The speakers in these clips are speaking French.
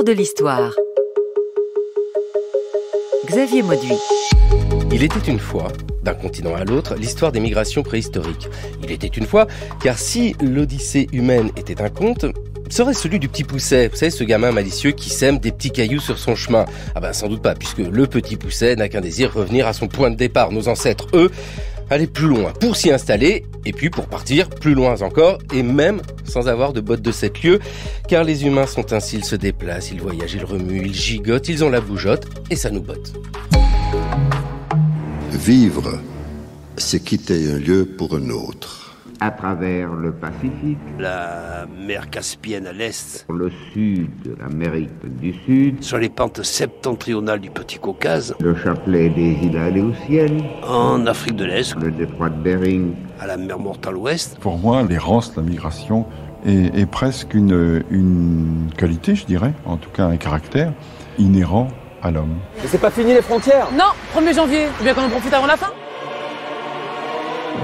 De l'histoire. Xavier Mauduit. Il était une fois, d'un continent à l'autre, l'histoire des migrations préhistoriques. Il était une fois, car si l'Odyssée humaine était un conte, serait celui du petit Pousset. Vous savez, ce gamin malicieux qui sème des petits cailloux sur son chemin. Ah ben sans doute pas, puisque le petit Pousset n'a qu'un désir, revenir à son point de départ. Nos ancêtres, eux, aller plus loin pour s'y installer et puis pour partir plus loin encore et même sans avoir de bottes de 7 lieues car les humains sont ainsi, ils se déplacent, ils voyagent, ils remuent, ils gigotent, ils ont la bougeotte et ça nous botte. Vivre, c'est quitter un lieu pour un autre. À travers le Pacifique, la mer Caspienne à l'est, le sud de l'Amérique du Sud, sur les pentes septentrionales du Petit Caucase, le chapelet des îles Aléoutiennes, en Afrique de l'Est, le détroit de Bering, à la mer Morte à l'ouest. Pour moi, l'errance, la migration est presque une qualité, je dirais, en tout cas un caractère inhérent à l'homme. Mais c'est pas fini les frontières? Non, 1er janvier, faut bien qu'on en profite avant la fin.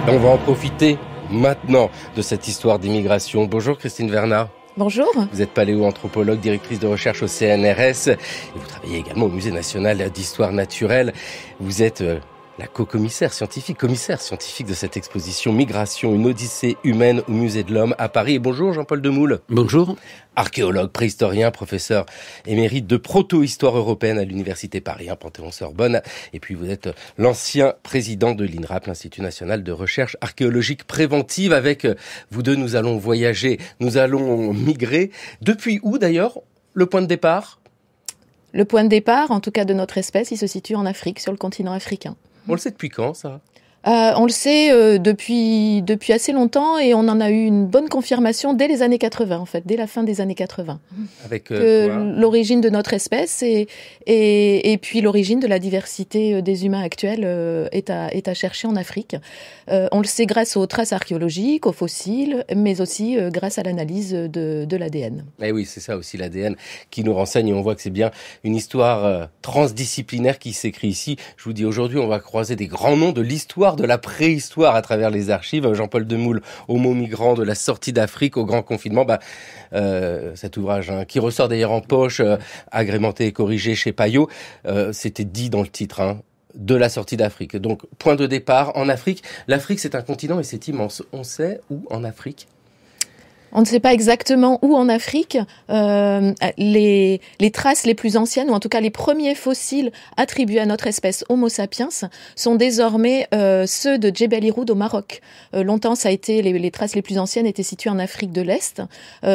On va en profiter maintenant de cette histoire d'immigration. Bonjour Christine Vernat. Bonjour. Vous êtes paléoanthropologue, directrice de recherche au CNRS et vous travaillez également au Musée national d'histoire naturelle. Vous êtes la commissaire scientifique de cette exposition Migration, une odyssée humaine au Musée de l'Homme à Paris. Et bonjour Jean-Paul Demoule. Bonjour. Archéologue, préhistorien, professeur émérite de proto-histoire européenne à l'Université Paris, Panthéon-Sorbonne. Et puis vous êtes l'ancien président de l'INRAP, l'Institut national de recherche archéologique préventive. Avec vous deux, nous allons voyager, nous allons migrer. Depuis où d'ailleurs, le point de départ? Le point de départ, en tout cas de notre espèce, il se situe en Afrique, sur le continent africain. On le sait depuis quand, ça? On le sait depuis assez longtemps et on en a eu une bonne confirmation dès les années 80, en fait, dès la fin des années 80. Avec l'origine de notre espèce et puis l'origine de la diversité des humains actuels est à chercher en Afrique. On le sait grâce aux traces archéologiques, aux fossiles, mais aussi grâce à l'analyse de l'ADN. Et oui, c'est ça aussi l'ADN qui nous renseigne et on voit que c'est bien une histoire transdisciplinaire qui s'écrit ici. Je vous dis, aujourd'hui, on va croiser des grands noms de l'histoire de la préhistoire à travers les archives. Jean-Paul Demoule, Homo migrant, de la sortie d'Afrique au grand confinement. Cet ouvrage qui ressort d'ailleurs en poche, agrémenté et corrigé chez Payot, c'était dit dans le titre, de la sortie d'Afrique. Donc, point de départ en Afrique. L'Afrique, c'est un continent et c'est immense. On sait où en Afrique ? On ne sait pas exactement où en Afrique. Les traces les plus anciennes, ou en tout cas les premiers fossiles attribués à notre espèce Homo sapiens, sont désormais ceux de Djebel Irhoud au Maroc. Longtemps, ça a été les traces les plus anciennes étaient situées en Afrique de l'Est.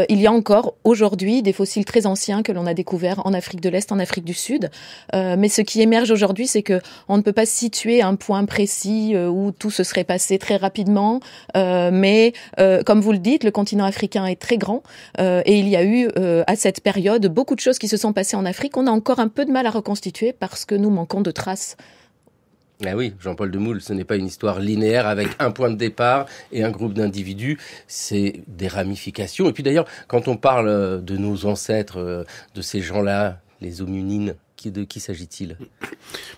Il y a encore aujourd'hui des fossiles très anciens que l'on a découverts en Afrique de l'Est, en Afrique du Sud. Mais ce qui émerge aujourd'hui, c'est que on ne peut pas situer un point précis où tout se serait passé très rapidement. Mais comme vous le dites, le continent africain est très grand et il y a eu à cette période beaucoup de choses qui se sont passées en Afrique. On a encore un peu de mal à reconstituer parce que nous manquons de traces. Ah oui, Jean-Paul Demoule, ce n'est pas une histoire linéaire avec un point de départ et un groupe d'individus, c'est des ramifications. Et puis d'ailleurs, quand on parle de nos ancêtres, de ces gens-là, les hominines, de qui s'agit-il ?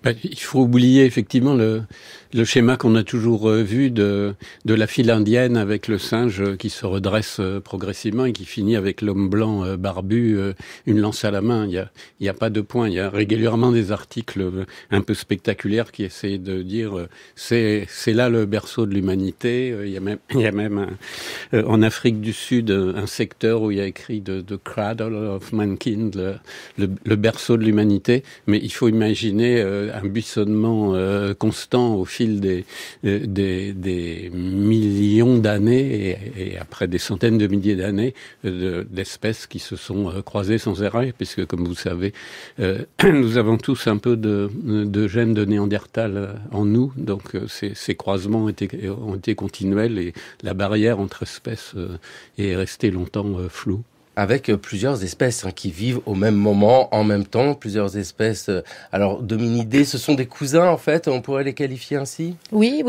Il faut oublier effectivement le schéma qu'on a toujours vu de la file indienne avec le singe qui se redresse progressivement et qui finit avec l'homme blanc barbu, une lance à la main. Il y a pas de point. Il y a régulièrement des articles un peu spectaculaires qui essaient de dire c'est là le berceau de l'humanité. Il y a même en Afrique du Sud un secteur où il y a écrit the cradle of mankind, le berceau de l'humanité. Mais il faut imaginer un buissonnement constant au fil des millions d'années et après des centaines de milliers d'années d'espèces qui se sont croisées sans arrêt, puisque comme vous savez, nous avons tous un peu de gènes de Néandertal en nous, donc ces croisements ont été continuels et la barrière entre espèces est restée longtemps floue. Avec plusieurs espèces qui vivent au même moment, en même temps, plusieurs espèces. Alors, dominidés, ce sont des cousins, en fait, on pourrait les qualifier ainsi ? Oui.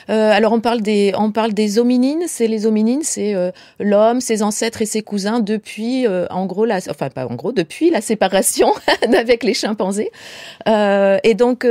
Alors, on parle des hominines. Les hominines, c'est l'homme, ses ancêtres et ses cousins depuis, depuis la séparation avec les chimpanzés. Et donc,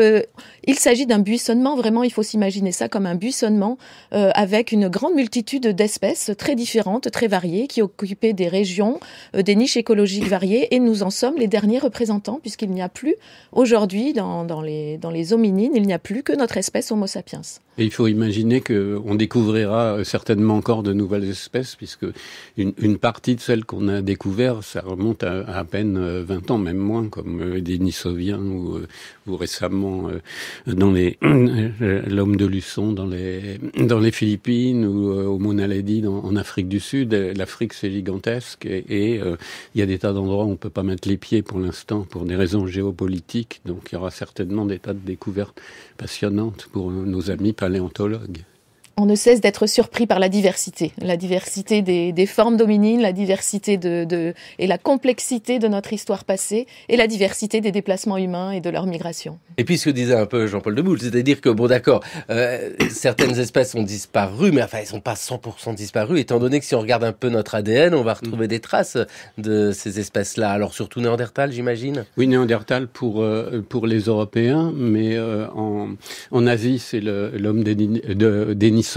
il s'agit d'un buissonnement, vraiment, il faut s'imaginer ça comme un buissonnement avec une grande multitude d'espèces très différentes, très variées, qui occupaient des régions population, des niches écologiques variées, et nous en sommes les derniers représentants, puisqu'il n'y a plus aujourd'hui dans les hominines, il n'y a plus que notre espèce Homo sapiens. Et il faut imaginer qu'on découvrira certainement encore de nouvelles espèces, puisque une partie de celles qu'on a découvertes, ça remonte à peine 20 ans, même moins, comme Denisoviens ou récemment dans l'homme de Luçon dans les Philippines ou Homo naledi en Afrique du Sud. L'Afrique, c'est gigantesque et il y a des tas d'endroits où on peut pas mettre les pieds pour l'instant pour des raisons géopolitiques. Donc il y aura certainement des tas de découvertes passionnantes pour nos amis paléontologues. On ne cesse d'être surpris par la diversité des formes d'hominines, la diversité et la complexité de notre histoire passée, et la diversité des déplacements humains et de leur migration. Et puis ce que disait un peu Jean-Paul Demoule, c'est-à-dire que, bon d'accord, certaines espèces ont disparu, mais enfin elles sont pas 100% disparues, étant donné que si on regarde un peu notre ADN, on va retrouver des traces de ces espèces-là. Alors surtout Néandertal, j'imagine. Oui, Néandertal pour les Européens, mais en Asie, c'est l'homme de Denisova,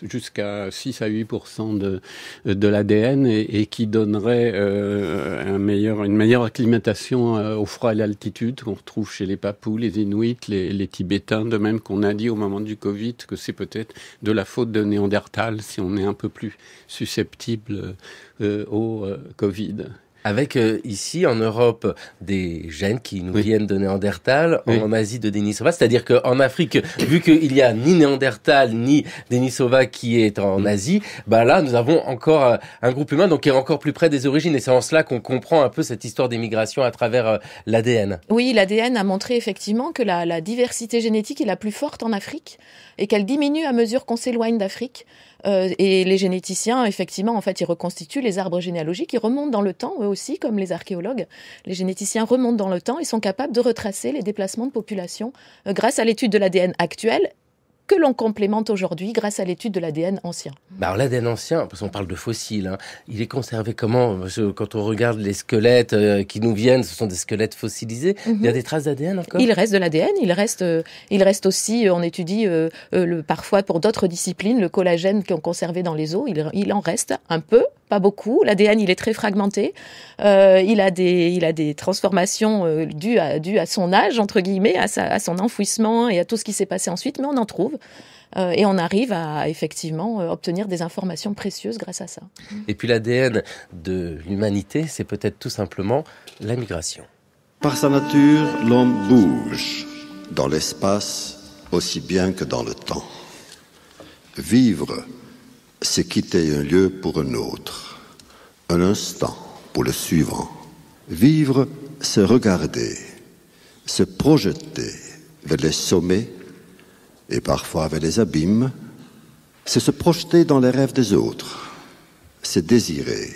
jusqu'à 6 à 8% de l'ADN, et qui donnerait une meilleure acclimatation au froid et à l'altitude qu'on retrouve chez les Papous, les Inuits, les Tibétains, de même qu'on a dit au moment du Covid que c'est peut-être de la faute de Néandertal si on est un peu plus susceptible au Covid. Avec ici en Europe des gènes qui nous viennent de Néandertal, en Asie de Denisova, c'est-à-dire qu'en Afrique, vu qu'il y a ni Néandertal ni Denisova qui est en Asie, bah là nous avons encore un groupe humain donc qui est encore plus près des origines, et c'est en cela qu'on comprend un peu cette histoire des migrations à travers l'ADN. Oui, l'ADN a montré effectivement que la diversité génétique est la plus forte en Afrique et qu'elle diminue à mesure qu'on s'éloigne d'Afrique. Et les généticiens, effectivement, en fait, ils reconstituent les arbres généalogiques, ils remontent dans le temps, eux aussi, comme les archéologues. Les généticiens remontent dans le temps et sont capables de retracer les déplacements de population grâce à l'étude de l'ADN actuel, que l'on complémente aujourd'hui grâce à l'étude de l'ADN ancien. Alors l'ADN ancien, parce qu'on parle de fossiles, hein, il est conservé comment ? Parce que quand on regarde les squelettes qui nous viennent, ce sont des squelettes fossilisés. Il y a des traces d'ADN encore ? Il reste de l'ADN, il reste aussi, on étudie parfois pour d'autres disciplines, le collagène qu'on conservait dans les os, il en reste un peu, pas beaucoup. L'ADN, il est très fragmenté. Il a des transformations dues à son âge, entre guillemets, à son enfouissement et à tout ce qui s'est passé ensuite, mais on en trouve. Et on arrive à effectivement obtenir des informations précieuses grâce à ça. Et puis l'ADN de l'humanité, c'est peut-être tout simplement la migration. Par sa nature, l'homme bouge dans l'espace aussi bien que dans le temps. Vivre, c'est quitter un lieu pour un autre, un instant pour le suivant. Vivre, c'est regarder, se projeter vers les sommets et parfois vers les abîmes. C'est se projeter dans les rêves des autres, c'est désirer,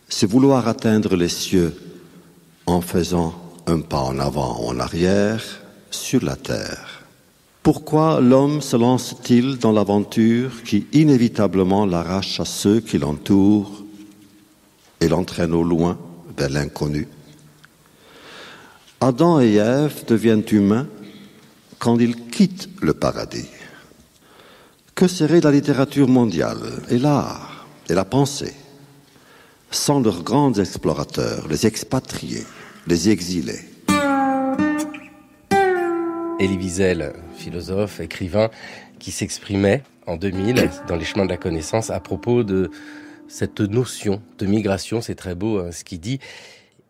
c'est vouloir atteindre les cieux en faisant un pas en avant ou en arrière sur la terre. Pourquoi l'homme se lance-t-il dans l'aventure qui inévitablement l'arrache à ceux qui l'entourent et l'entraîne au loin vers l'inconnu? Adam et Ève deviennent humains quand ils quittent le paradis. Que serait la littérature mondiale et l'art et la pensée sans leurs grands explorateurs, les expatriés, les exilés? Elie Wiesel, philosophe, écrivain, qui s'exprimait en 2000 dans Les Chemins de la Connaissance à propos de cette notion de migration. C'est très beau ce qu'il dit.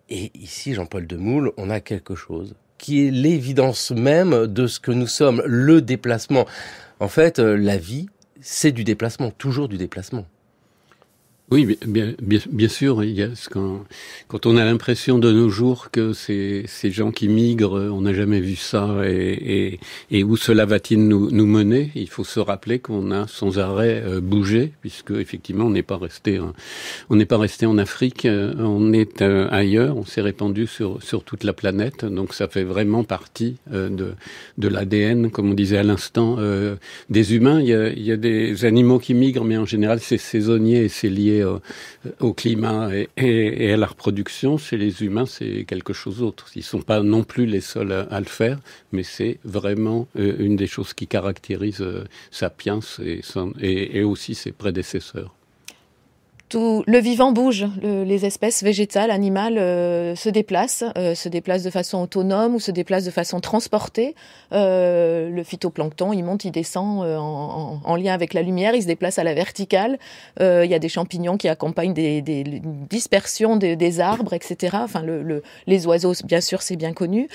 Et ici, Jean-Paul Demoule, on a quelque chose qui est l'évidence même de ce que nous sommes, le déplacement. En fait, la vie, c'est du déplacement, toujours du déplacement. Oui, bien sûr. Il y a quand on a l'impression de nos jours que ces gens qui migrent, on n'a jamais vu ça, et où cela va-t-il nous mener? Il faut se rappeler qu'on a sans arrêt bougé, puisque effectivement on n'est pas resté en Afrique, on est ailleurs, on s'est répandu sur toute la planète. Donc ça fait vraiment partie de l'ADN, comme on disait à l'instant, des humains. Il y a des animaux qui migrent, mais en général c'est saisonnier et c'est lié au climat et à la reproduction. Chez les humains, c'est quelque chose d'autre. Ils ne sont pas non plus les seuls à le faire, mais c'est vraiment une des choses qui caractérise Sapiens et aussi ses prédécesseurs. Tout le vivant bouge, les espèces végétales, animales se déplacent de façon autonome ou se déplacent de façon transportée. Le phytoplancton, il monte, il descend en lien avec la lumière, il se déplace à la verticale. Il y a des champignons qui accompagnent des dispersions des arbres, etc. Enfin, les oiseaux, bien sûr, c'est bien connu.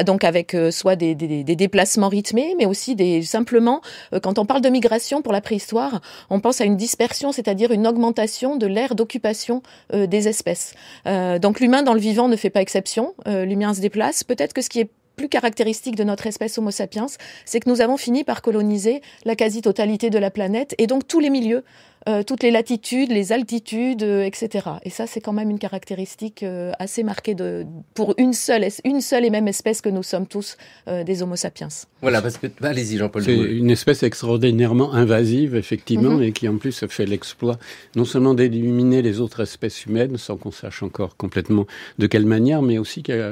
Donc avec soit des déplacements rythmés, mais aussi simplement, quand on parle de migration pour la préhistoire, on pense à une dispersion, c'est-à-dire une augmentation de l'aire d'occupation des espèces. Donc l'humain dans le vivant ne fait pas exception. L'humain se déplace. Peut-être que ce qui est plus caractéristique de notre espèce Homo sapiens, c'est que nous avons fini par coloniser la quasi-totalité de la planète et donc tous les milieux, toutes les latitudes, les altitudes, etc. Et ça, c'est quand même une caractéristique assez marquée pour une seule et même espèce que nous sommes tous, des Homo sapiens. Voilà, parce que allez-y, Jean-Paul. C'est une espèce extraordinairement invasive, effectivement, et qui en plus a fait l'exploit non seulement d'éliminer les autres espèces humaines, sans qu'on sache encore complètement de quelle manière, mais aussi qui a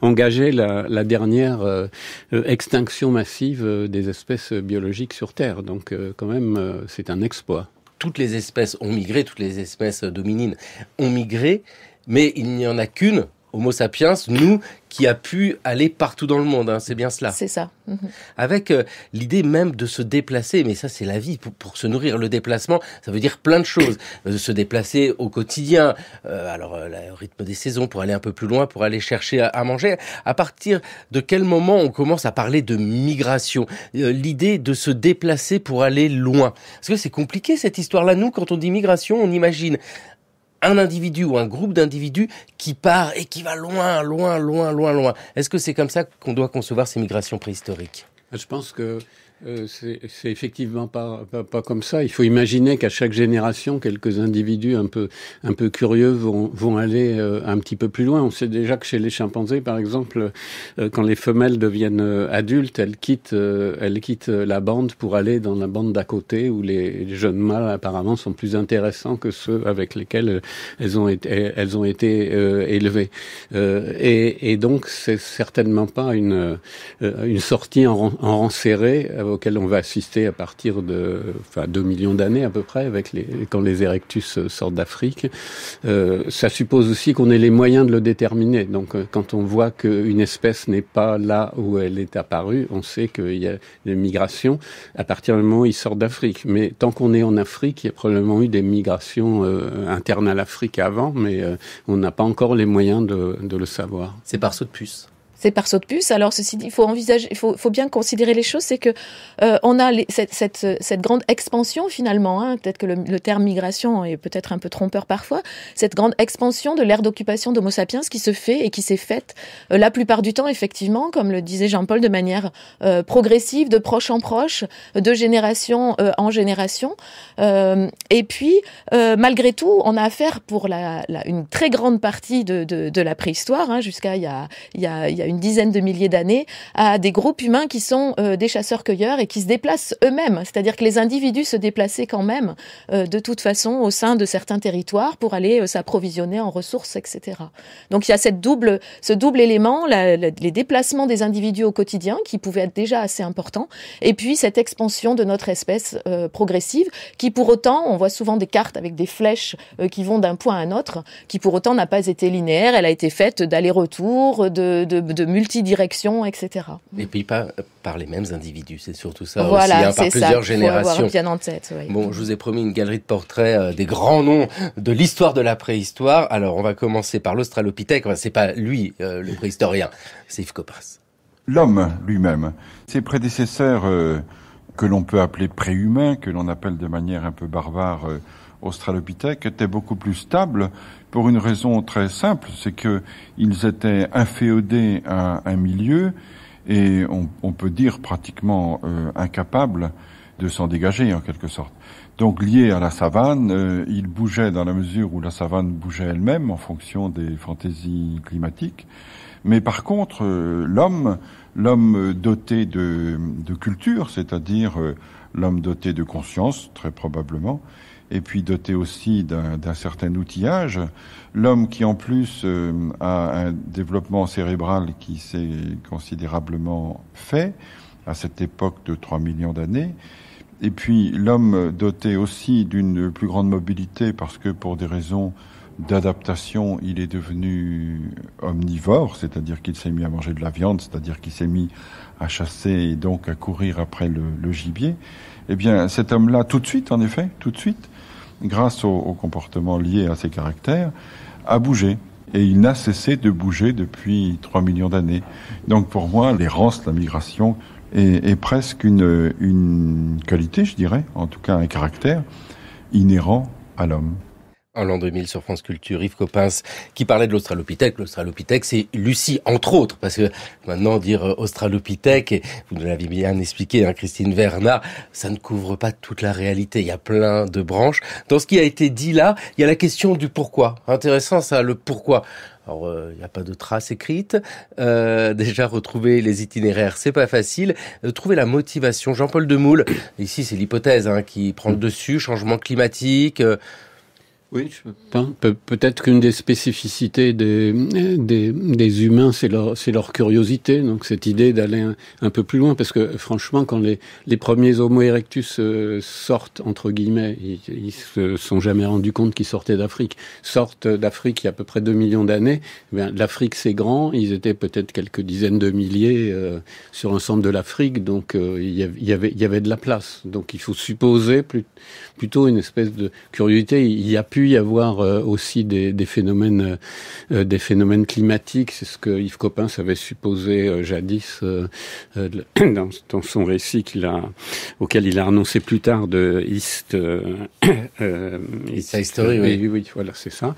engagé la dernière extinction massive des espèces biologiques sur Terre. Donc, quand même, c'est un exploit. Toutes les espèces ont migré, toutes les espèces dominines ont migré, mais il n'y en a qu'une, Homo sapiens, nous, qui a pu aller partout dans le monde, hein, c'est bien cela. C'est ça. Avec l'idée même de se déplacer, mais ça c'est la vie, pour se nourrir. Le déplacement, ça veut dire plein de choses. Se déplacer au quotidien, le rythme des saisons, pour aller un peu plus loin, pour aller chercher à manger. À partir de quel moment on commence à parler de migration, l'idée de se déplacer pour aller loin? Parce que c'est compliqué cette histoire-là. Nous, quand on dit migration, on imagine un individu ou un groupe d'individus qui part et qui va loin, loin, loin, loin, loin. Est-ce que c'est comme ça qu'on doit concevoir ces migrations préhistoriques? Je pense que c'est effectivement pas comme ça. Il faut imaginer qu'à chaque génération, quelques individus un peu curieux vont aller un petit peu plus loin. On sait déjà que chez les chimpanzés, par exemple, quand les femelles deviennent adultes, elles quittent la bande pour aller dans la bande d'à côté, où les jeunes mâles apparemment sont plus intéressants que ceux avec lesquels elles ont été élevées. Et donc c'est certainement pas une sortie en rang serré auquel on va assister à partir de 2 millions d'années à peu près, quand les Erectus sortent d'Afrique. Ça suppose aussi qu'on ait les moyens de le déterminer. Donc quand on voit qu'une espèce n'est pas là où elle est apparue, on sait qu'il y a des migrations à partir du moment où ils sortent d'Afrique. Mais tant qu'on est en Afrique, il y a probablement eu des migrations internes à l'Afrique avant, mais on n'a pas encore les moyens de le savoir. C'est par saut de puce. C'est par saut de puce. Alors ceci dit, il faut bien considérer les choses, c'est que on a cette grande expansion finalement. Peut-être que le terme migration est peut-être un peu trompeur parfois. Cette grande expansion de l'aire d'occupation d'Homo sapiens qui se fait et qui s'est faite la plupart du temps effectivement, comme le disait Jean-Paul, de manière progressive, de proche en proche, de génération en génération. Et puis malgré tout, on a affaire pour une très grande partie de la préhistoire, jusqu'à il y a une dizaine de milliers d'années, à des groupes humains qui sont des chasseurs-cueilleurs et qui se déplacent eux-mêmes. C'est-à-dire que les individus se déplaçaient quand même de toute façon au sein de certains territoires pour aller s'approvisionner en ressources, etc. Donc il y a ce double élément, les déplacements des individus au quotidien qui pouvaient être déjà assez importants, et puis cette expansion de notre espèce progressive qui pour autant, on voit souvent des cartes avec des flèches qui vont d'un point à un autre, qui pour autant n'a pas été linéaire, elle a été faite d'aller-retour, de multidirections, etc. Et puis pas par les mêmes individus, c'est surtout ça voilà, aussi, par plusieurs générations. Faut avoir bien en tête, oui. Bon, je vous ai promis une galerie de portraits des grands noms de l'histoire de la préhistoire. Alors, on va commencer par l'Australopithèque. Enfin, c'est pas lui, le préhistorien, c'est Yves Coppens. L'homme lui-même, ses prédécesseurs que l'on peut appeler préhumains, que l'on appelle de manière un peu barbare Australopithèques, étaient beaucoup plus stables pour une raison très simple, c'est que ils étaient inféodés à un milieu et on peut dire pratiquement incapables de s'en dégager en quelque sorte. Donc liés à la savane, ils bougeaient dans la mesure où la savane bougeait elle-même en fonction des fantaisies climatiques. Mais par contre, l'homme doté de culture, c'est-à-dire l'homme doté de conscience, très probablement, et puis doté aussi d'un certain outillage, l'homme qui en plus a un développement cérébral qui s'est considérablement fait à cette époque de 3 millions d'années, Et puis l'homme doté aussi d'une plus grande mobilité parce que pour des raisons d'adaptation, il est devenu omnivore, c'est-à-dire qu'il s'est mis à manger de la viande, c'est-à-dire qu'il s'est mis à chasser et donc à courir après le gibier. Eh bien, cet homme-là, tout de suite, grâce au comportement lié à ses caractères, a bougé. Et il n'a cessé de bouger depuis 3 millions d'années. Donc pour moi, l'errance, la migration est presque une qualité, je dirais, en tout cas un caractère inhérent à l'homme. En l'an 2000 sur France Culture, Yves Coppens qui parlait de l'Australopithèque. L'Australopithèque, c'est Lucie, entre autres, parce que maintenant dire Australopithèque, et vous nous l'avez bien expliqué, Christine Vernat, ça ne couvre pas toute la réalité. Il y a plein de branches. Dans ce qui a été dit là, il y a la question du pourquoi. Intéressant ça, le pourquoi. Alors, il n'y a pas de traces écrites. Déjà, retrouver les itinéraires, c'est pas facile. Trouver la motivation. Jean-Paul Demoule, ici, c'est l'hypothèse qui prend le dessus. Changement climatique. Oui, peut-être qu'une des spécificités des humains, c'est leur curiosité. Donc cette idée d'aller un peu plus loin, parce que franchement, quand les premiers Homo erectus sortent entre guillemets, ils se sont jamais rendus compte qu'ils sortaient d'Afrique. Sortent d'Afrique il y a à peu près 2 millions d'années. L'Afrique c'est grand, ils étaient peut-être quelques dizaines de milliers sur l'ensemble de l'Afrique, donc il y avait de la place. Donc il faut supposer plutôt une espèce de curiosité. Il y a pu y avoir aussi des phénomènes climatiques, c'est ce que Yves Coppens avait supposé jadis dans son récit auquel il a renoncé plus tard de East History, oui, voilà, c'est ça.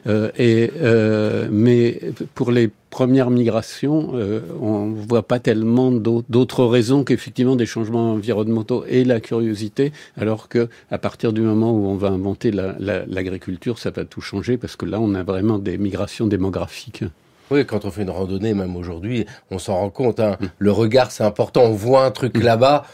Mais pour les première migration, on ne voit pas tellement d'autres raisons qu'effectivement des changements environnementaux et la curiosité, alors que à partir du moment où on va inventer l'agriculture, ça va tout changer, parce que là, on a vraiment des migrations démographiques. Oui, quand on fait une randonnée, même aujourd'hui, on s'en rend compte. Le regard, c'est important. On voit un truc là-bas.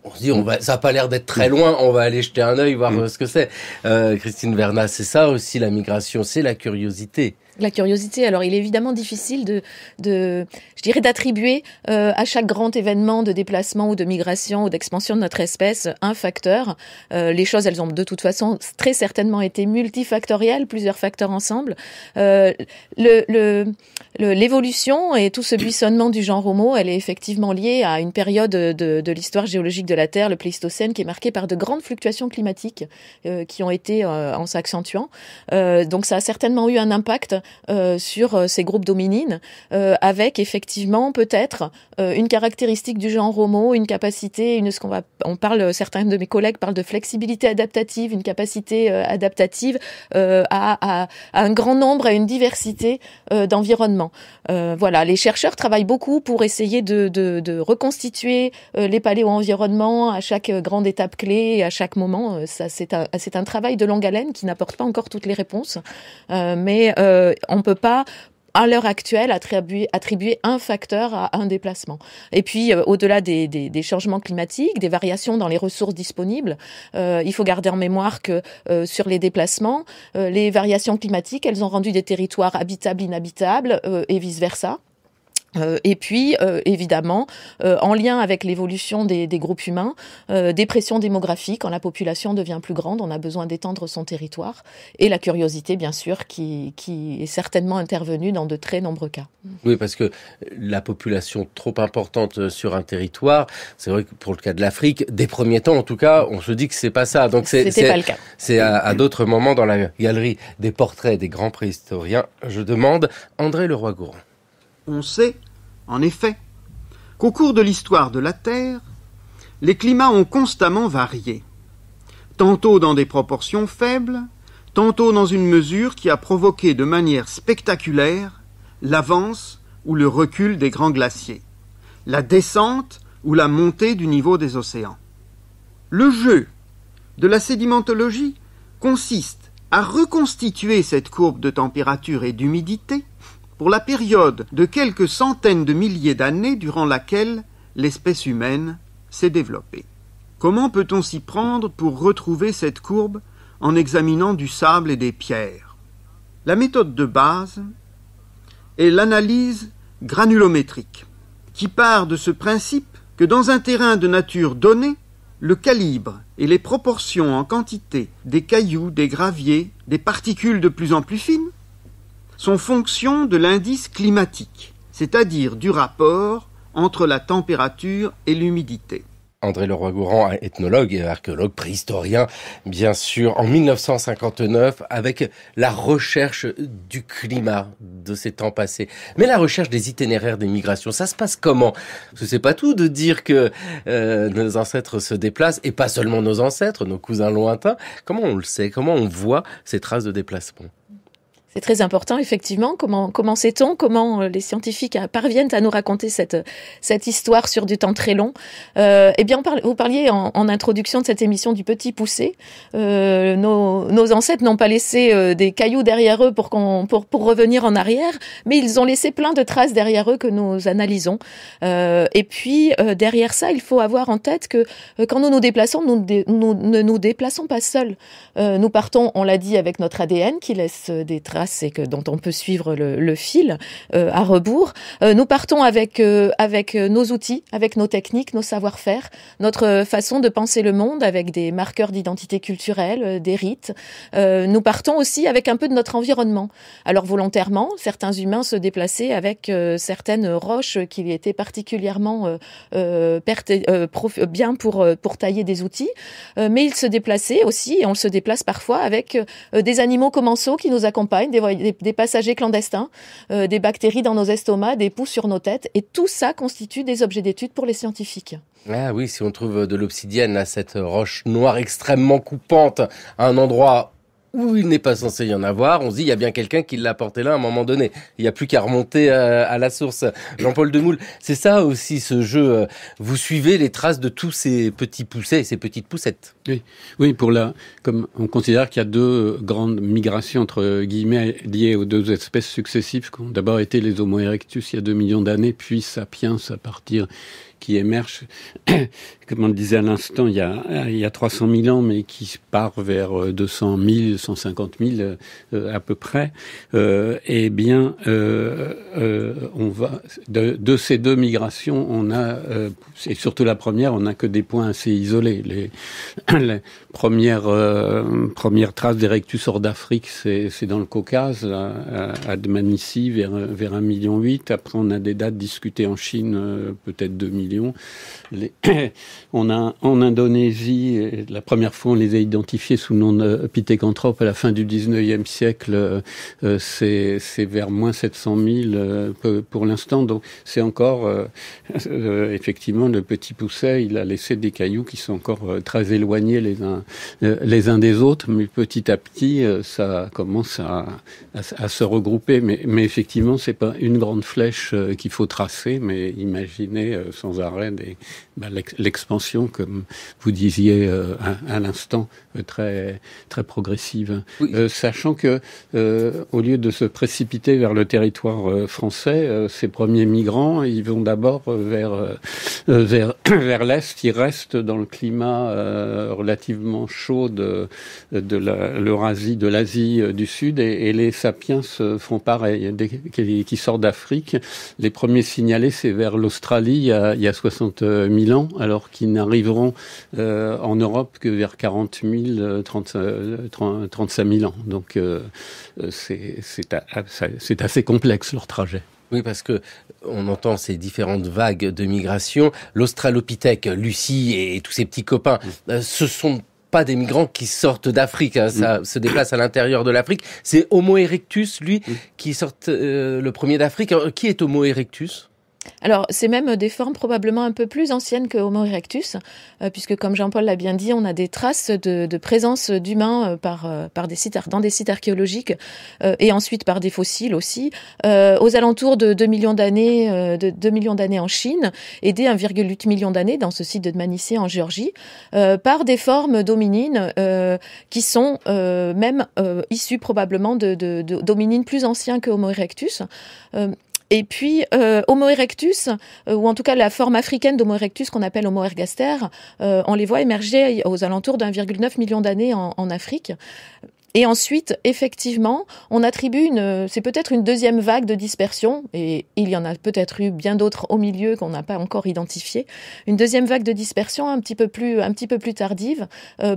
On se dit, ça n'a pas l'air d'être très loin, on va aller jeter un œil, voir ce que c'est. Christine Vernat, c'est ça aussi la migration, c'est la curiosité. La curiosité, alors il est évidemment difficile d'attribuer à chaque grand événement de déplacement ou de migration ou d'expansion de notre espèce un facteur. Les choses, elles ont de toute façon très certainement été multifactorielles, plusieurs facteurs ensemble. L'évolution et tout ce buissonnement du genre Homo, elle est effectivement liée à une période de l'histoire géologique de la Terre, le Pléistocène, qui est marquée par de grandes fluctuations climatiques qui ont été en s'accentuant. Donc ça a certainement eu un impact sur ces groupes d'hominines, avec effectivement peut-être une caractéristique du genre Homo, une capacité, certains de mes collègues parlent de flexibilité adaptative, une capacité adaptative à un grand nombre, à une diversité d'environnements. Voilà, les chercheurs travaillent beaucoup pour essayer de reconstituer les paléo-environnements à chaque grande étape clé et à chaque moment. Ça, c'est un travail de longue haleine qui n'apporte pas encore toutes les réponses, mais on ne peut pas, à l'heure actuelle, attribuer un facteur à un déplacement. Et puis, au-delà des changements climatiques, des variations dans les ressources disponibles, il faut garder en mémoire que sur les déplacements, les variations climatiques, elles ont rendu des territoires habitables, inhabitables, et vice-versa. Et puis, évidemment, en lien avec l'évolution des groupes humains, des pressions démographiques, quand la population devient plus grande, on a besoin d'étendre son territoire, et la curiosité, bien sûr, qui est certainement intervenue dans de très nombreux cas. Oui, parce que la population trop importante sur un territoire, c'est vrai que pour le cas de l'Afrique, des premiers temps, en tout cas, on se dit que c'est pas ça. Donc c'était pas le cas. C'est à d'autres moments dans la galerie des portraits des grands préhistoriens. Je demande André Leroy-Gourand. On sait, en effet, qu'au cours de l'histoire de la Terre, les climats ont constamment varié, tantôt dans des proportions faibles, tantôt dans une mesure qui a provoqué de manière spectaculaire l'avance ou le recul des grands glaciers, la descente ou la montée du niveau des océans. Le jeu de la sédimentologie consiste à reconstituer cette courbe de température et d'humidité pour la période de quelques centaines de milliers d'années durant laquelle l'espèce humaine s'est développée. Comment peut-on s'y prendre pour retrouver cette courbe en examinant du sable et des pierres? La méthode de base est l'analyse granulométrique, qui part de ce principe que dans un terrain de nature donnée, le calibre et les proportions en quantité des cailloux, des graviers, des particules de plus en plus fines sont fonction de l'indice climatique, c'est-à-dire du rapport entre la température et l'humidité. André Leroi-Gourhan, ethnologue et archéologue préhistorien, bien sûr, en 1959, avec la recherche du climat de ces temps passés. Mais la recherche des itinéraires des migrations, ça se passe comment? Parce que c'est pas tout de dire que nos ancêtres se déplacent, et pas seulement nos ancêtres, nos cousins lointains. Comment on le sait? Comment on voit ces traces de déplacement? C'est très important, effectivement. Comment sait-on? Comment les scientifiques parviennent à nous raconter cette histoire sur du temps très long? Eh bien, vous parliez en introduction de cette émission du petit poussé. Nos ancêtres n'ont pas laissé des cailloux derrière eux pour revenir en arrière, mais ils ont laissé plein de traces derrière eux que nous analysons. Et puis, derrière ça, il faut avoir en tête que quand nous nous déplaçons, nous ne nous déplaçons pas seuls. Nous partons, on l'a dit, avec notre ADN qui laisse des traces et dont on peut suivre le fil à rebours. Nous partons avec nos outils, avec nos techniques, nos savoir-faire, notre façon de penser le monde, avec des marqueurs d'identité culturelle, des rites. Nous partons aussi avec un peu de notre environnement. Alors volontairement, certains humains se déplaçaient avec certaines roches qui étaient particulièrement bien pour tailler des outils, mais ils se déplaçaient aussi, et on se déplace parfois avec des animaux commensaux qui nous accompagnent, des passagers clandestins, des bactéries dans nos estomacs, des poux sur nos têtes, et tout ça constitue des objets d'étude pour les scientifiques. Ah oui, si on trouve de l'obsidienne à cette roche noire extrêmement coupante, à un endroit où il n'est pas censé y en avoir, on se dit il y a bien quelqu'un qui l'a porté là à un moment donné. Il n'y a plus qu'à remonter à la source. Jean-Paul Demoule, c'est ça aussi ce jeu. Vous suivez les traces de tous ces petits poussets et ces petites poussettes. Oui, comme on considère qu'il y a deux grandes migrations entre guillemets liées aux deux espèces successives qui ont d'abord été les Homo erectus il y a 2 millions d'années, puis Sapiens à partir qui émerge, comme on le disait à l'instant, il y a 300 000 ans, mais qui part vers 200 000, 150 000 à peu près. Eh bien, on va de ces deux migrations, on a, et surtout la première, on n'a que des points assez isolés. Les premières traces d'Erectus hors d'Afrique, c'est dans le Caucase, à Dmanisi, vers 1,8 million. Après, on a des dates discutées en Chine, peut-être 2 millions. On a en Indonésie, la première fois on les a identifiés sous le nom de Pithecanthrope à la fin du 19e siècle, c'est vers moins 700 000 pour l'instant. Donc c'est encore, effectivement, le petit pousset, il a laissé des cailloux qui sont encore très éloignés les uns des autres, mais petit à petit ça commence à se regrouper. Mais effectivement, c'est pas une grande flèche qu'il faut tracer, mais imaginez sans arrêt l'expansion, comme vous disiez à l'instant, très très progressive. Oui. Sachant que au lieu de se précipiter vers le territoire français, ces premiers migrants, ils vont d'abord vers l'est. Ils restent dans le climat relativement chaud de l'Eurasie, de l'Asie du Sud, et les sapiens font pareil. Dès qu'ils sortent d'Afrique, les premiers signalés, c'est vers l'Australie il y a 60 000 ans, alors qu'ils n'arriveront en Europe que vers 40 000, 35 000 ans. Donc c'est assez complexe leur trajet. Oui, parce que on entend ces différentes vagues de migration. L'Australopithèque, Lucie et tous ses petits copains, ce sont pas des migrants qui sortent d'Afrique, hein, ça se déplace à l'intérieur de l'Afrique. C'est Homo erectus, lui, qui sort le premier d'Afrique. Alors, qui est Homo erectus ? Alors, c'est même des formes probablement un peu plus anciennes que Homo erectus, puisque comme Jean-Paul l'a bien dit, on a des traces de présence d'humains dans des sites archéologiques et ensuite par des fossiles aussi, aux alentours de 2 millions d'années, en Chine, et dès 1,8 million d'années dans ce site de Dmanisi en Géorgie, par des formes d'hominines qui sont même issues probablement d'hominines plus anciens que Homo erectus. Et puis, Homo erectus, ou en tout cas la forme africaine d'Homo erectus qu'on appelle Homo ergaster, on les voit émerger aux alentours d'1,9 million d'années en Afrique. Et ensuite, effectivement, on attribue c'est peut-être une deuxième vague de dispersion, et il y en a peut-être eu bien d'autres au milieu qu'on n'a pas encore identifiées. Une deuxième vague de dispersion un petit peu plus tardive,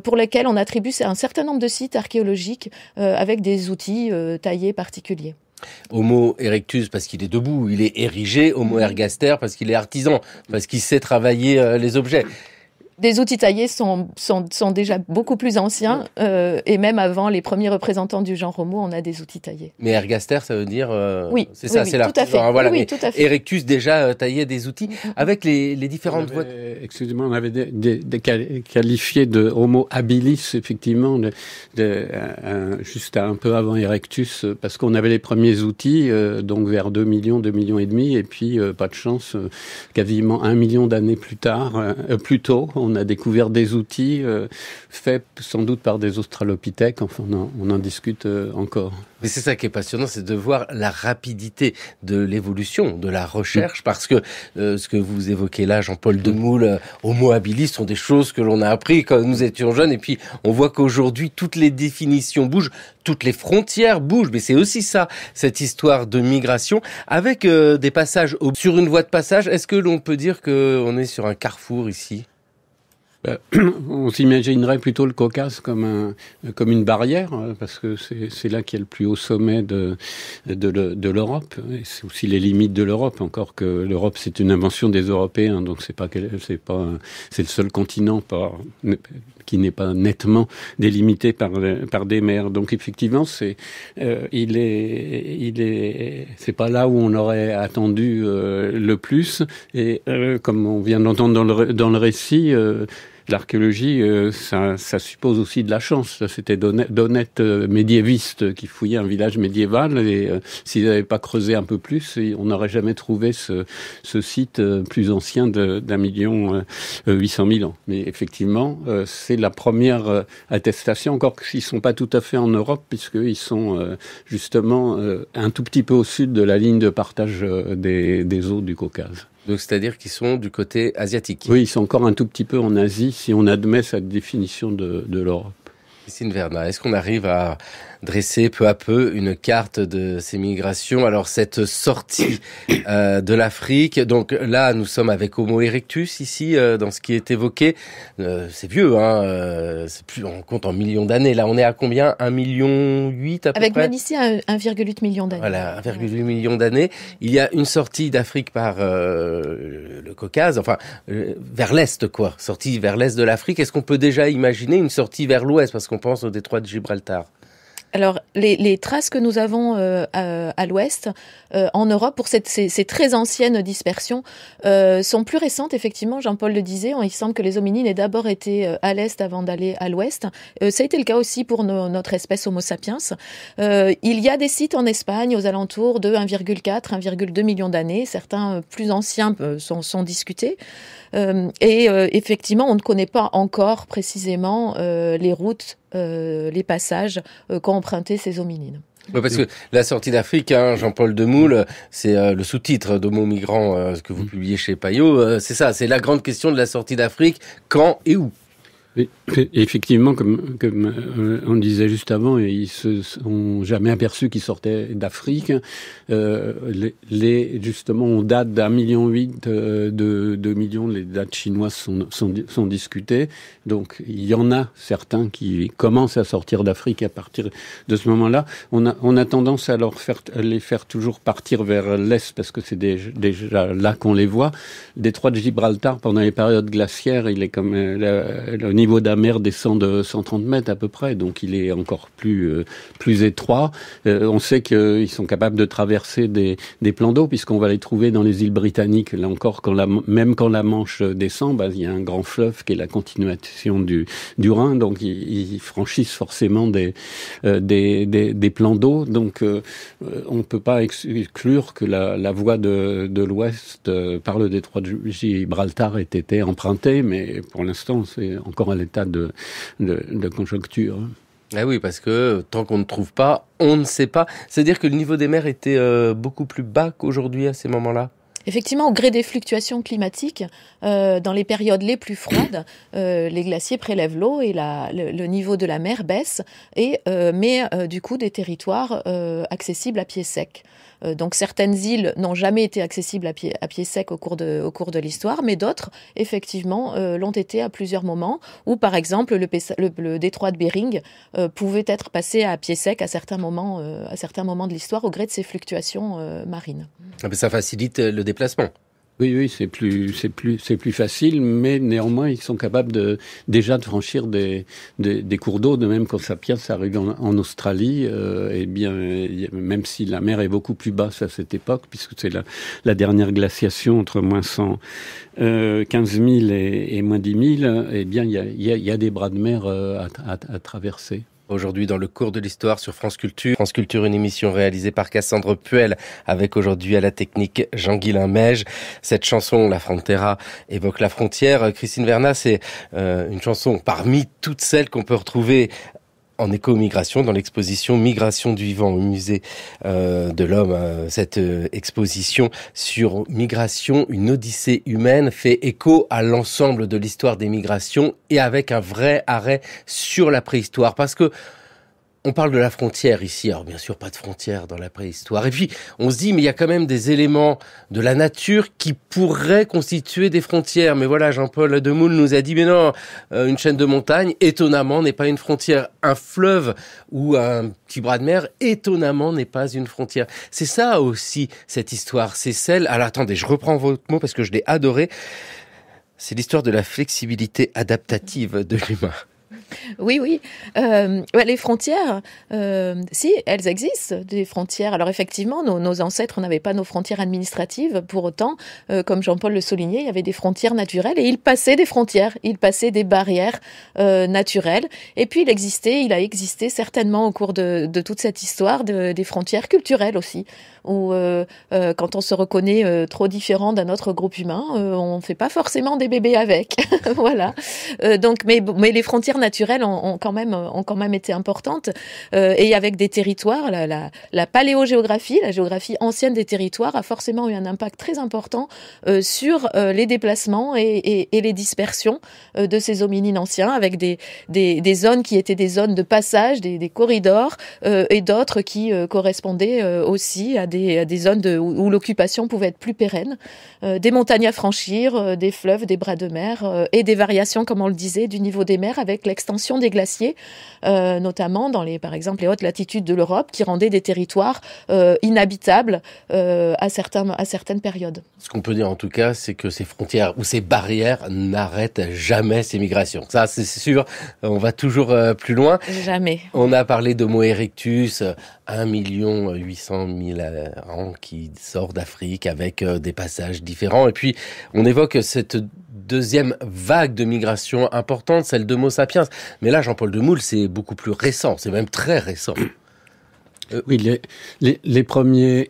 pour laquelle on attribue un certain nombre de sites archéologiques avec des outils taillés particuliers. Homo erectus parce qu'il est debout, il est érigé. Homo ergaster parce qu'il est artisan, parce qu'il sait travailler les objets. Des outils taillés sont déjà beaucoup plus anciens, et même avant les premiers représentants du genre Homo, on a des outils taillés. Mais ergaster, ça veut dire... oui, c'est ça, oui, c'est l'artisan. Voilà, oui, mais tout à fait. Erectus déjà taillait des outils avec les différentes voies. Excusez-moi, on avait qualifié de Homo habilis, effectivement, juste un peu avant Erectus, parce qu'on avait les premiers outils, donc vers 2 millions et demi, et puis pas de chance, quasiment 1 million d'années plus tôt, on a découvert des outils faits sans doute par des australopithèques. Enfin, on en discute encore. Mais c'est ça qui est passionnant, c'est de voir la rapidité de l'évolution, de la recherche, parce que ce que vous évoquez là, Jean-Paul Demoule, Homo habilis, sont des choses que l'on a appris quand nous étions jeunes, et puis on voit qu'aujourd'hui, toutes les définitions bougent, toutes les frontières bougent, mais c'est aussi ça, cette histoire de migration, avec des passages sur une voie de passage. Est-ce que l'on peut dire qu'on est sur un carrefour ici ? On s'imaginerait plutôt le Caucase comme une barrière, parce que c'est là qu'il y a le plus haut sommet de l'Europe. Et c'est aussi les limites de l'Europe, encore que l'Europe c'est une invention des Européens, donc c'est le seul continent qui n'est pas nettement délimité par des mers. Donc effectivement, c'est pas là où on aurait attendu le plus. Et comme on vient d'entendre dans le récit, l'archéologie, ça suppose aussi de la chance. C'était d'honnêtes médiévistes qui fouillaient un village médiéval, et s'ils n'avaient pas creusé un peu plus, on n'aurait jamais trouvé ce site plus ancien d'1 million 800 000 ans. Mais effectivement, c'est la première attestation, encore qu'ils ne sont pas tout à fait en Europe, puisqu'ils sont justement un tout petit peu au sud de la ligne de partage des eaux du Caucase. Donc c'est-à-dire qu'ils sont du côté asiatique. Oui, ils sont encore un tout petit peu en Asie, si on admet cette définition de l'Europe. Christine Vernat, est-ce qu'on arrive à dresser peu à peu une carte de ces migrations? Alors cette sortie de l'Afrique, donc là nous sommes avec Homo erectus ici dans ce qui est évoqué. C'est vieux, c'est plus, on compte en millions d'années. Là on est à combien? 1,8 million à peu avec près. Avec ici 1,8 million d'années. Voilà, 1,8 million d'années. Il y a une sortie d'Afrique par le Caucase, enfin vers l'est quoi, sortie vers l'est de l'Afrique. Est-ce qu'on peut déjà imaginer une sortie vers l'ouest, parce qu'on pense au détroit de Gibraltar? Alors, les traces que nous avons à l'ouest, en Europe, pour ces très anciennes dispersions, sont plus récentes, effectivement. Jean-Paul le disait, il semble que les hominines aient d'abord été à l'est avant d'aller à l'ouest. Ça a été le cas aussi pour notre espèce Homo sapiens. Il y a des sites en Espagne aux alentours de 1,4, 1,2 millions d'années. Certains plus anciens sont discutés. Et effectivement, on ne connaît pas encore précisément les routes, les passages qu'ont emprunté ces hominines. Oui, parce que la sortie d'Afrique, Jean-Paul Demoule, c'est le sous-titre d'Homo Migrant que vous publiez chez Payot. C'est ça, c'est la grande question de la sortie d'Afrique. Quand et où? Et effectivement, comme on disait juste avant, ils se sont jamais aperçus qu'ils sortaient d'Afrique. Justement, on date d'1,8 million, de 2 millions. Les dates chinoises sont discutées. Donc, il y en a certains qui commencent à sortir d'Afrique à partir de ce moment-là. On a tendance à les faire toujours partir vers l'est, parce que c'est déjà là qu'on les voit. Le détroit de Gibraltar, pendant les périodes glaciaires, il est comme le niveau de la mer descend de 130 mètres à peu près, donc il est encore plus étroit. On sait qu'ils sont capables de traverser des plans d'eau, puisqu'on va les trouver dans les îles britanniques. Là encore, même quand la Manche descend, il y a un grand fleuve qui est la continuation du Rhin, donc ils franchissent forcément des plans d'eau. Donc on ne peut pas exclure que la voie de l'Ouest par le détroit de Gibraltar ait été empruntée, mais pour l'instant c'est encore à l'état de conjoncture. Ah oui, parce que tant qu'on ne trouve pas, on ne sait pas. C'est-à-dire que le niveau des mers était beaucoup plus bas qu'aujourd'hui à ces moments-là? Effectivement, au gré des fluctuations climatiques, dans les périodes les plus froides, les glaciers prélèvent l'eau et le niveau de la mer baisse et met du coup des territoires accessibles à pied sec. Donc certaines îles n'ont jamais été accessibles à pied sec au cours de l'histoire, mais d'autres, effectivement, l'ont été à plusieurs moments, où par exemple le détroit de Bering pouvait être passé à pied sec à certains moments de l'histoire au gré de ces fluctuations marines. Ah ben ça facilite le déplacement. Oui, c'est plus facile, mais néanmoins, ils sont capables déjà de franchir des cours d'eau, de même quand Sapiens arrive en Australie, et bien, même si la mer est beaucoup plus basse à cette époque, puisque c'est la dernière glaciation entre moins 15 000 et moins 10 000, eh bien, il y a des bras de mer à traverser. Aujourd'hui, dans le cours de l'histoire sur France Culture. France Culture, une émission réalisée par Cassandre Puel, avec aujourd'hui à la technique Jean-Guilain Meige. Cette chanson, La Frontera, évoque la frontière. Christine Vernat, c'est une chanson parmi toutes celles qu'on peut retrouver en éco-migration, dans l'exposition Migration du vivant au musée de l'homme. Cette exposition sur migration, une odyssée humaine, fait écho à l'ensemble de l'histoire des migrations et avec un vrai arrêt sur la préhistoire. Parce que on parle de la frontière ici, alors bien sûr pas de frontière dans la préhistoire. Et puis on se dit mais il y a quand même des éléments de la nature qui pourraient constituer des frontières. Mais voilà, Jean-Paul Demoule nous a dit mais non, une chaîne de montagne étonnamment n'est pas une frontière. Un fleuve ou un petit bras de mer étonnamment n'est pas une frontière. C'est ça aussi cette histoire, c'est celle. Alors attendez, je reprends votre mot parce que je l'ai adoré. C'est l'histoire de la flexibilité adaptative de l'humain. Oui. Les frontières, si, elles existent, des frontières. Alors effectivement, nos ancêtres n'avaient pas nos frontières administratives. Pour autant, comme Jean-Paul le soulignait, il y avait des frontières naturelles et ils passaient des frontières, ils passaient des barrières naturelles. Et puis il a existé certainement au cours de toute cette histoire des frontières culturelles aussi, où quand on se reconnaît trop différent d'un autre groupe humain, on ne fait pas forcément des bébés avec. Voilà. Mais les frontières naturelles ont quand même été importantes et avec des territoires, la paléogéographie, la géographie ancienne des territoires a forcément eu un impact très important sur les déplacements et les dispersions de ces hominines anciens, avec des zones qui étaient des zones de passage, des corridors et d'autres qui correspondaient aussi à des zones où l'occupation pouvait être plus pérenne, des montagnes à franchir, des fleuves, des bras de mer et des variations, comme on le disait, du niveau des mers avec l'extension des glaciers, notamment par exemple les hautes latitudes de l'Europe, qui rendaient des territoires inhabitables à certaines périodes. Ce qu'on peut dire en tout cas, c'est que ces frontières ou ces barrières n'arrêtent jamais ces migrations. Ça, c'est sûr, on va toujours plus loin. Jamais. On a parlé d'Homo erectus, 1 800 000 ans qui sort d'Afrique avec des passages différents. Et puis, on évoque cette deuxième vague de migration importante, celle d'Homo sapiens. Mais là, Jean-Paul Demoule, c'est beaucoup plus récent, c'est même très récent. Oui, les premiers,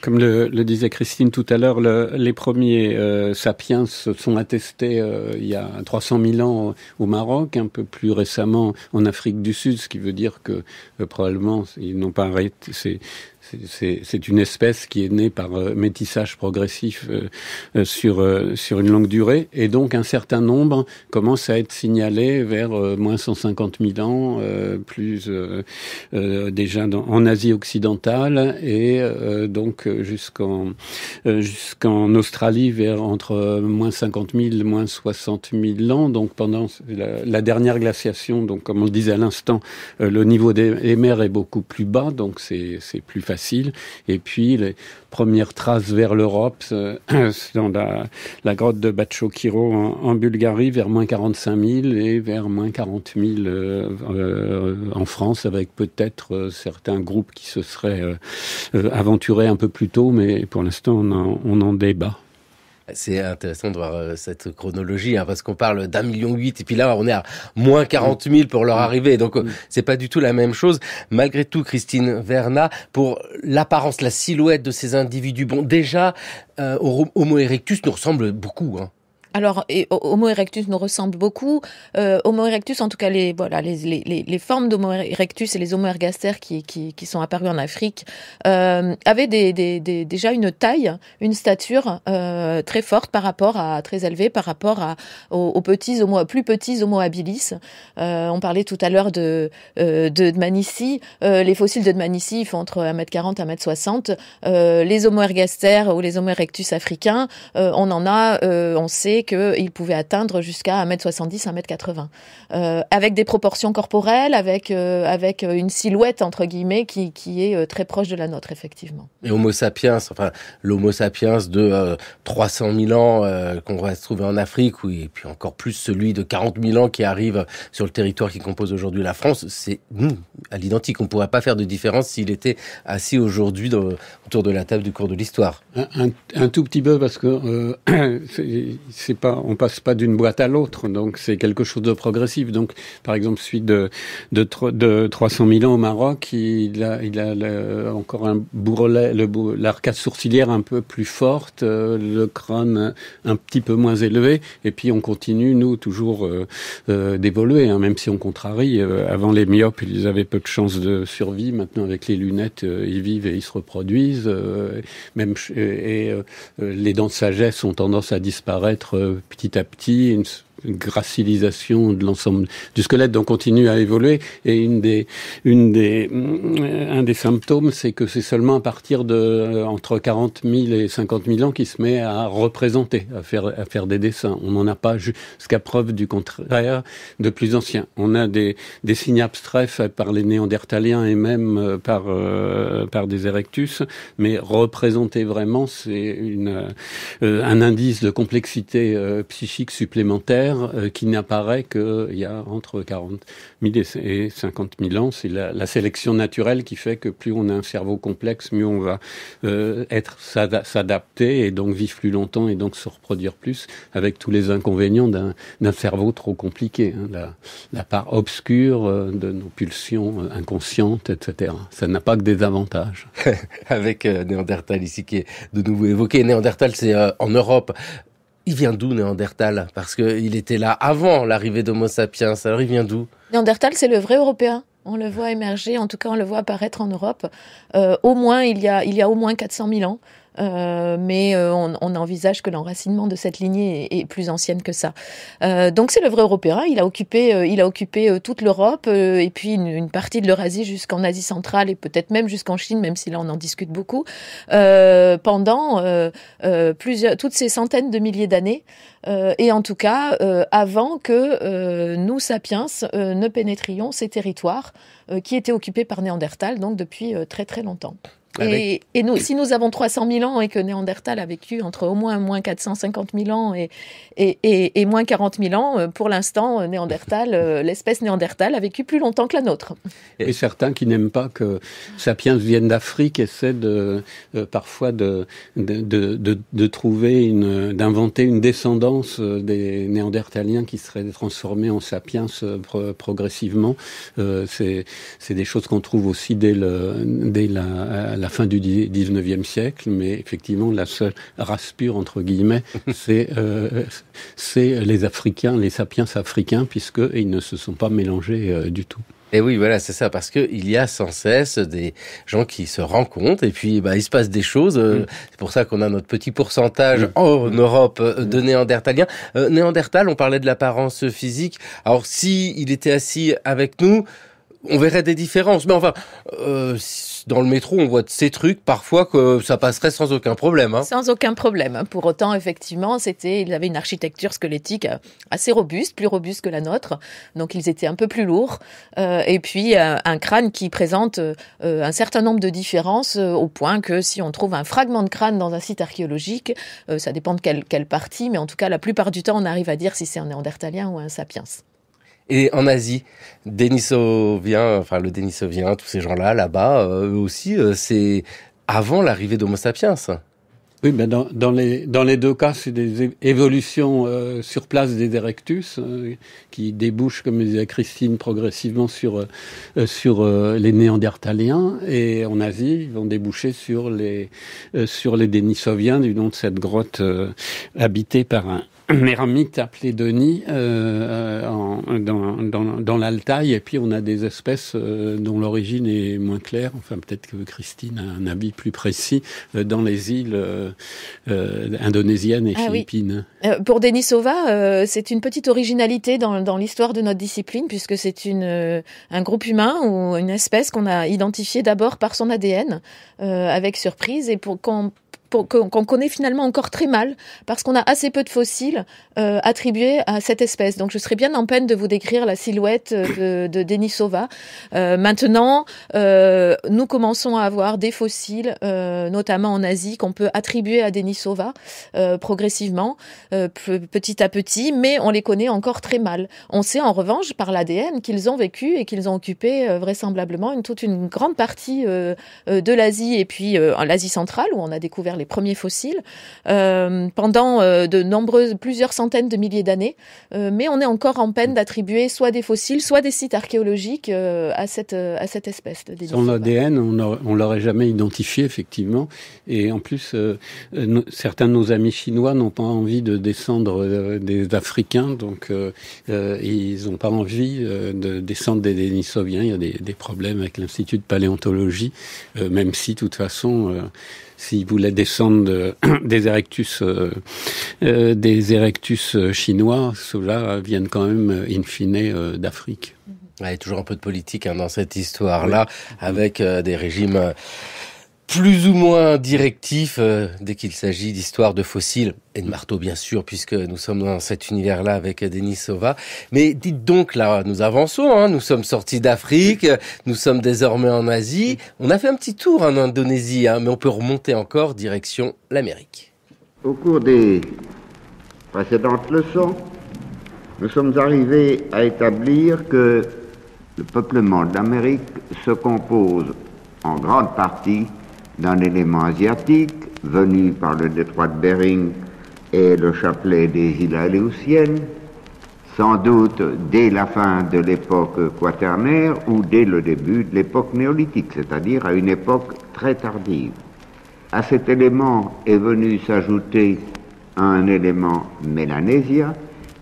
comme le disait Christine tout à l'heure, les premiers sapiens sont attestés il y a 300 000 ans au Maroc, un peu plus récemment en Afrique du Sud, ce qui veut dire que probablement ils n'ont pas arrêté. C'est une espèce qui est née par métissage progressif sur une longue durée, et donc un certain nombre commence à être signalés vers moins 150 000 ans, déjà en Asie occidentale, et donc jusqu'en Australie vers entre moins 50 000 moins 60 000 ans. Donc pendant la dernière glaciation, donc comme on le disait à l'instant, le niveau des mers est beaucoup plus bas, donc c'est plus facile. Et puis les premières traces vers l'Europe, dans la grotte de Batchokiro en Bulgarie, vers moins 45 000 et vers moins 40 000 en France, avec peut-être certains groupes qui se seraient aventurés un peu plus tôt, mais pour l'instant on en débat. C'est intéressant de voir cette chronologie, parce qu'on parle d'1,8 million, et puis là, on est à moins 40 000 pour leur arrivée. Donc, c'est pas du tout la même chose. Malgré tout, Christine Vernat, pour l'apparence, la silhouette de ces individus, bon, déjà, Homo erectus nous ressemble beaucoup, hein. Alors, Homo erectus nous ressemble beaucoup. Homo erectus, en tout cas, les formes d'Homo erectus et les Homo ergaster qui sont apparus en Afrique avaient déjà une taille, une stature très forte très élevée par rapport aux plus petits Homo habilis. On parlait tout à l'heure de Dmanisi. Les fossiles de Dmanisi font entre 1m40 et 1m60. Les Homo ergaster ou les Homo erectus africains, on sait qu'ils pouvaient atteindre jusqu'à 1m70, 1m80. Avec des proportions corporelles, avec une silhouette, entre guillemets, qui est très proche de la nôtre, effectivement. Et Homo sapiens, l'Homo sapiens de 300 000 ans qu'on va se trouver en Afrique, et puis encore plus celui de 40 000 ans qui arrive sur le territoire qui compose aujourd'hui la France, c'est nous, à l'identique. On ne pourrait pas faire de différence s'il était assis aujourd'hui autour de la table du cours de l'histoire. Un tout petit peu, parce que on passe pas d'une boîte à l'autre, donc c'est quelque chose de progressif. Donc, par exemple, celui de 300 000 ans au Maroc, il a encore un bourrelet, l'arcade sourcilière un peu plus forte, le crâne un petit peu moins élevé, et puis on continue, nous, toujours d'évoluer, même si on contrarie. Avant, les myopes, ils avaient peu de chances de survie. Maintenant, avec les lunettes, ils vivent et ils se reproduisent. Les dents de sagesse ont tendance à disparaître petit à petit, une gracilisation de l'ensemble du squelette, donc continue à évoluer. Et un des symptômes, c'est que c'est seulement à partir de entre 40 000 et 50 000 ans qu'il se met à représenter, à faire des dessins. On n'en a pas jusqu'à preuve du contraire de plus anciens. On a des signes abstraits faits par les Néandertaliens et même par des Erectus, mais représenter vraiment, c'est un indice de complexité psychique supplémentaire qui n'apparaît qu'il y a entre 40 000 et 50 000 ans. C'est la sélection naturelle qui fait que plus on a un cerveau complexe, mieux on va s'adapter et donc vivre plus longtemps et donc se reproduire plus, avec tous les inconvénients d'un cerveau trop compliqué, la part obscure de nos pulsions inconscientes, etc. Ça n'a pas que des avantages. Avec Néandertal ici qui est de nouveau évoqué. Néandertal, c'est en Europe. Il vient d'où, Néandertal? Parce qu'il était là avant l'arrivée d'Homo sapiens. Alors, il vient d'où? Néandertal, c'est le vrai européen. On le voit émerger, en tout cas, on le voit apparaître en Europe. Au moins, il y a au moins 400 000 ans. Mais on envisage que l'enracinement de cette lignée est plus ancienne que ça. Donc c'est le vrai européen. Il a occupé toute l'Europe et puis une partie de l'Eurasie jusqu'en Asie centrale et peut-être même jusqu'en Chine, même si là on en discute beaucoup, pendant toutes ces centaines de milliers d'années. Et en tout cas, avant que nous, sapiens, ne pénétrions ces territoires qui étaient occupés par Néandertal, donc depuis très très longtemps. Et nous, si nous avons 300 000 ans et que Néandertal a vécu entre au moins 450 000 ans et moins 40 000 ans, pour l'instant, l'espèce Néandertal a vécu plus longtemps que la nôtre. Et certains qui n'aiment pas que Sapiens vienne d'Afrique essaient parfois de trouver d'inventer une descendance des Néandertaliens qui seraient transformés en Sapiens progressivement. C'est des choses qu'on trouve aussi dès la fin du 19e siècle, mais effectivement, la seule race pure, entre guillemets, c'est les Africains, les sapiens africains, puisqu'ils ne se sont pas mélangés du tout. Et oui, voilà, c'est ça, parce que il y a sans cesse des gens qui se rencontrent et puis il se passe des choses. C'est pour ça qu'on a notre petit pourcentage en Europe de Néandertaliens. Néandertal, on parlait de l'apparence physique. Alors, si il était assis avec nous, on verrait des différences. Mais enfin, dans le métro, on voit ces trucs parfois que ça passerait sans aucun problème. Sans aucun problème. Pour autant, effectivement, il avait une architecture squelettique assez robuste, plus robuste que la nôtre. Donc, ils étaient un peu plus lourds. Et puis, un crâne qui présente un certain nombre de différences, au point que si on trouve un fragment de crâne dans un site archéologique, ça dépend de quelle partie, mais en tout cas, la plupart du temps, on arrive à dire si c'est un néandertalien ou un sapiens. Et en Asie, le Denisovien, tous ces gens-là, là-bas, eux aussi, c'est avant l'arrivée d'Homo sapiens. Oui, mais dans les deux cas, c'est des évolutions sur place des Erectus qui débouchent, comme disait Christine, progressivement sur les Néandertaliens, et en Asie, ils vont déboucher sur les Denisoviens, du nom de cette grotte habitée par ermite appelé Denis dans l'Altaï, et puis on a des espèces dont l'origine est moins claire, enfin peut-être que Christine a un avis plus précis, dans les îles indonésiennes et philippines. Oui. Pour Denisova, c'est une petite originalité dans l'histoire de notre discipline, puisque c'est un groupe humain ou une espèce qu'on a identifiée d'abord par son ADN, avec surprise, et qu'on connaît finalement encore très mal, parce qu'on a assez peu de fossiles attribués à cette espèce. Donc je serais bien en peine de vous décrire la silhouette de Denisova. Maintenant, nous commençons à avoir des fossiles, notamment en Asie, qu'on peut attribuer à Denisova progressivement, petit à petit, mais on les connaît encore très mal. On sait en revanche par l'ADN qu'ils ont vécu et qu'ils ont occupé vraisemblablement toute une grande partie de l'Asie, et puis l'Asie centrale, où on a découvert les premiers fossiles, pendant plusieurs centaines de milliers d'années, mais on est encore en peine d'attribuer soit des fossiles, soit des sites archéologiques à cette espèce de Denisova. Son ADN, on l'aurait jamais identifié, effectivement, et en plus, certains de nos amis chinois n'ont pas envie de descendre des Africains, donc ils n'ont pas envie de descendre des Denisoviens. Il y a des problèmes avec l'Institut de paléontologie, même si, de toute façon, s'ils voulaient descendre des erectus chinois, ceux-là viennent quand même, in fine, d'Afrique. Il y a toujours un peu de politique dans cette histoire-là, avec des régimes plus ou moins directifs dès qu'il s'agit d'histoires de fossiles et de marteaux, bien sûr, puisque nous sommes dans cet univers-là avec Denisova. Mais dites donc, là, nous avançons, nous sommes sortis d'Afrique, nous sommes désormais en Asie. On a fait un petit tour en Indonésie, mais on peut remonter encore direction l'Amérique. Au cours des précédentes leçons, nous sommes arrivés à établir que le peuplement de l'Amérique se compose en grande partie d'un élément asiatique venu par le détroit de Bering et le chapelet des îles Aléoutiennes, sans doute dès la fin de l'époque quaternaire ou dès le début de l'époque néolithique, c'est-à-dire à une époque très tardive. À cet élément est venu s'ajouter un élément mélanésien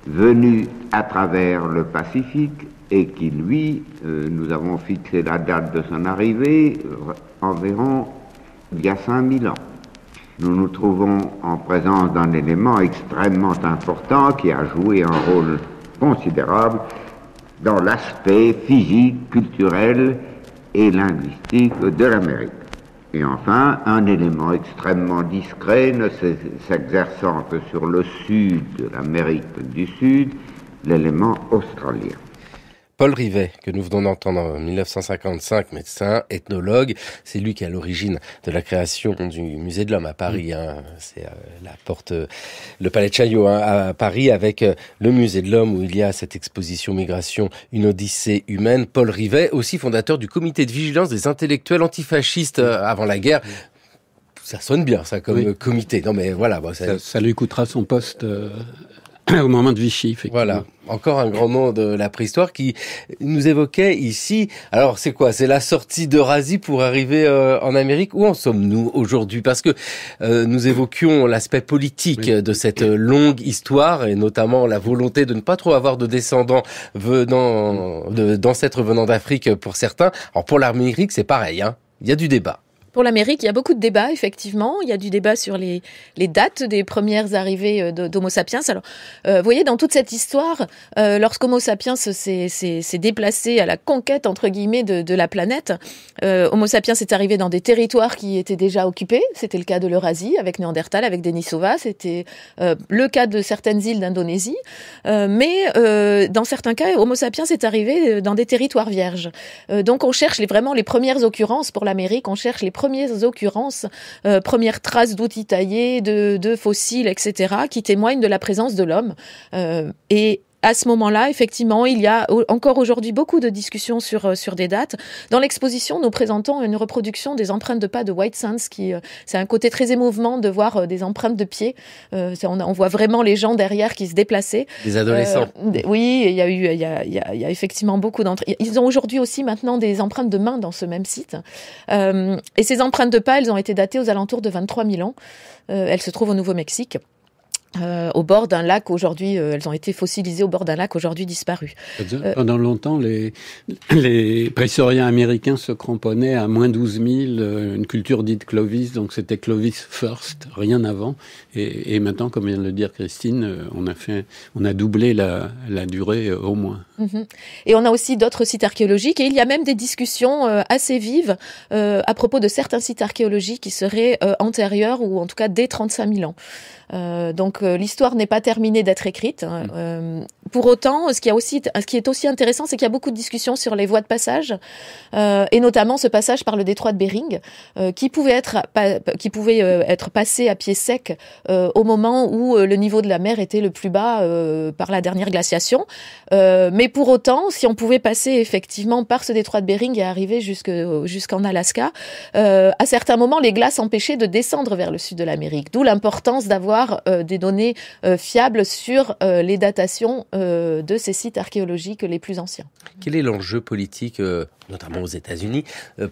venu à travers le Pacifique et qui, lui, nous avons fixé la date de son arrivée environ il y a 5000 ans. Nous nous trouvons en présence d'un élément extrêmement important qui a joué un rôle considérable dans l'aspect physique, culturel et linguistique de l'Amérique. Et enfin, un élément extrêmement discret ne s'exerçant que sur le sud de l'Amérique du Sud, l'élément australien. Paul Rivet, que nous venons d'entendre en 1955, médecin, ethnologue, c'est lui qui est à l'origine de la création du Musée de l'Homme à Paris. C'est la porte, le Palais de Chaillot à Paris, avec le Musée de l'Homme où il y a cette exposition Migration, une odyssée humaine. Paul Rivet, aussi fondateur du comité de vigilance des intellectuels antifascistes avant la guerre. Ça sonne bien, ça, comme comité. Non, mais voilà. Bon, ça lui coûtera son poste au moment de Vichy, effectivement. Voilà. Encore un grand nom de la préhistoire qui nous évoquait ici. Alors, c'est quoi? C'est la sortie d'Eurasie pour arriver en Amérique. Où en sommes-nous aujourd'hui? Parce que nous évoquions l'aspect politique de cette longue histoire et notamment la volonté de ne pas trop avoir de descendants d'ancêtres venant d'Afrique pour certains. Alors, pour l'Amérique, c'est pareil, il y a du débat. Pour l'Amérique, il y a beaucoup de débats, effectivement. Il y a du débat sur les dates des premières arrivées d'Homo sapiens. Alors, vous voyez, dans toute cette histoire, lorsqu'Homo sapiens s'est déplacé à la conquête, entre guillemets, de la planète, Homo sapiens est arrivé dans des territoires qui étaient déjà occupés. C'était le cas de l'Eurasie, avec Néandertal, avec Denisova. C'était le cas de certaines îles d'Indonésie. Mais dans certains cas, Homo sapiens est arrivé dans des territoires vierges. Donc, on cherche vraiment les premières occurrences pour l'Amérique. On cherche les premières occurrences, premières traces d'outils taillés, de fossiles, etc., qui témoignent de la présence de l'homme. Et à ce moment-là, effectivement, il y a encore aujourd'hui beaucoup de discussions sur des dates. Dans l'exposition, nous présentons une reproduction des empreintes de pas de White Sands, c'est un côté très émouvant de voir des empreintes de pieds. On voit vraiment les gens derrière qui se déplaçaient. Des adolescents. Oui, il y a effectivement beaucoup d'entre. Ils ont aujourd'hui aussi maintenant des empreintes de mains dans ce même site. Et ces empreintes de pas, elles ont été datées aux alentours de 23 000 ans. Elles se trouvent au Nouveau-Mexique. au bord d'un lac aujourd'hui, elles ont été fossilisées au bord d'un lac aujourd'hui disparu. Pendant longtemps, les préhistoriens américains se cramponnaient à moins 12 000, une culture dite Clovis, donc c'était Clovis first, rien avant. Et maintenant, comme vient de le dire Christine, on a doublé la durée au moins. Mm-hmm. Et on a aussi d'autres sites archéologiques, et il y a même des discussions assez vives à propos de certains sites archéologiques qui seraient antérieurs, ou en tout cas dès 35 000 ans. Donc l'histoire n'est pas terminée d'être écrite. Pour autant, ce qui est aussi intéressant, c'est qu'il y a beaucoup de discussions sur les voies de passage, et notamment ce passage par le détroit de Bering, qui pouvait être passé à pied sec au moment où le niveau de la mer était le plus bas par la dernière glaciation. Mais pour autant, si on pouvait passer effectivement par ce détroit de Bering et arriver jusqu'en Alaska, à certains moments, les glaces empêchaient de descendre vers le sud de l'Amérique. D'où l'importance d'avoir des données fiables sur les datations de ces sites archéologiques les plus anciens. Quel est l'enjeu politique, notamment aux États-Unis,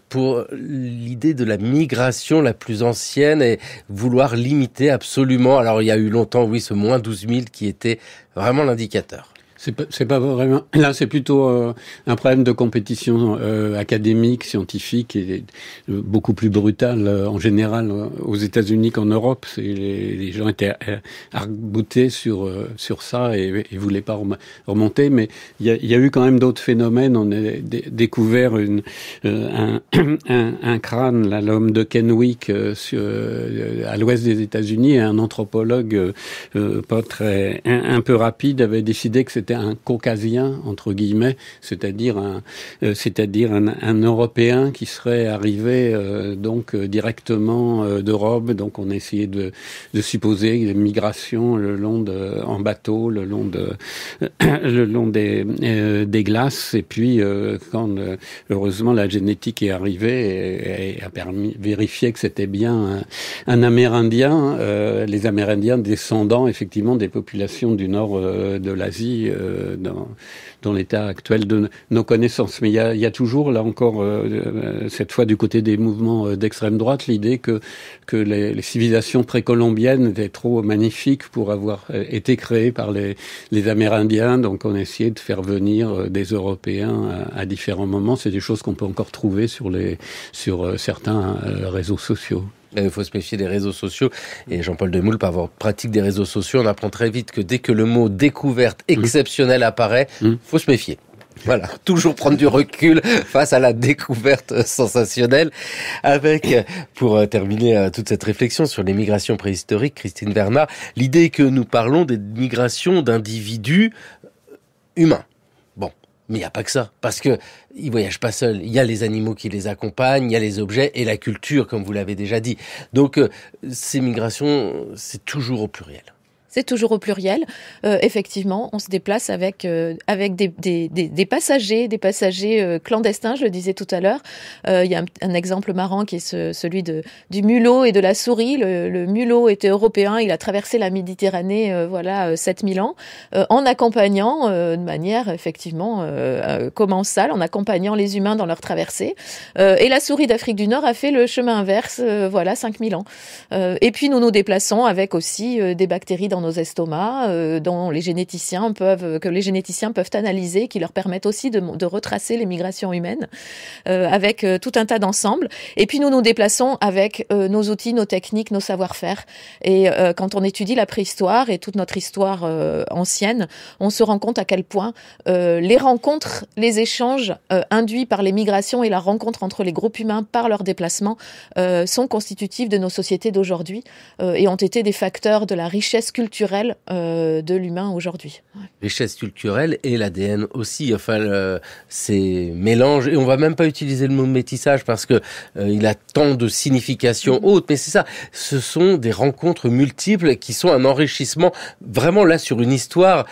pour l'idée de la migration la plus ancienne et vouloir limiter absolument? Alors il y a eu longtemps, oui, ce moins 12 000 qui était vraiment l'indicateur. C'est pas vraiment. Là, c'est plutôt un problème de compétition académique, scientifique, et beaucoup plus brutal en général aux États-Unis qu'en Europe. Les gens étaient arc-boutés sur ça et voulaient pas remonter. Mais il y a eu quand même d'autres phénomènes. On a découvert un crâne, là, l'homme de Kennewick, à l'ouest des États-Unis, et un anthropologue un peu rapide avait décidé que c'était un caucasien, entre guillemets, c'est-à-dire un Européen qui serait arrivé directement d'Europe. Donc on a essayé de supposer des migrations en bateau le long des glaces. Et puis quand heureusement la génétique est arrivée et a permis de vérifier que c'était bien un Amérindien, les Amérindiens descendants effectivement des populations du nord de l'Asie, dans l'état actuel de nos connaissances. Mais il y a toujours, là encore, cette fois du côté des mouvements d'extrême droite, l'idée que les civilisations précolombiennes étaient trop magnifiques pour avoir été créées par les Amérindiens. Donc on a essayé de faire venir des Européens à différents moments. C'est des choses qu'on peut encore trouver sur certains réseaux sociaux. Il faut se méfier des réseaux sociaux. Et Jean-Paul Demoule, par avoir pratique des réseaux sociaux, on apprend très vite que dès que le mot découverte exceptionnelle apparaît, faut se méfier. Voilà, toujours prendre du recul face à la découverte sensationnelle. Avec, pour terminer toute cette réflexion sur les migrations préhistoriques, Christine Vernat, l'idée que nous parlons des migrations d'individus humains. Mais il n'y a pas que ça, parce que ils voyagent pas seuls. Il y a les animaux qui les accompagnent, il y a les objets et la culture, comme vous l'avez déjà dit. Donc, ces migrations, c'est toujours au pluriel. C'est toujours au pluriel. Effectivement, on se déplace avec des passagers clandestins, je le disais tout à l'heure. Il y a un exemple marrant qui est celui du mulot et de la souris. Le mulot était européen, il a traversé la Méditerranée 7000 ans, en accompagnant de manière effectivement commensale, en accompagnant les humains dans leur traversée. Et la souris d'Afrique du Nord a fait le chemin inverse, 5000 ans. Et puis nous nous déplaçons avec aussi des bactéries dans nos estomacs, dont les généticiens peuvent analyser, qui leur permettent aussi de retracer les migrations humaines, avec tout un tas d'ensembles. Et puis nous nous déplaçons avec nos outils, nos techniques, nos savoir-faire. Et quand on étudie la préhistoire et toute notre histoire ancienne, on se rend compte à quel point les rencontres, les échanges induits par les migrations et la rencontre entre les groupes humains par leur déplacement sont constitutifs de nos sociétés d'aujourd'hui et ont été des facteurs de la richesse culturelle de l'humain aujourd'hui. Ouais. Richesse culturelle et l'ADN aussi. Enfin, ces mélanges, et on va même pas utiliser le mot métissage parce que il a tant de significations hautes. Mais c'est ça. Ce sont des rencontres multiples qui sont un enrichissement vraiment là sur une histoire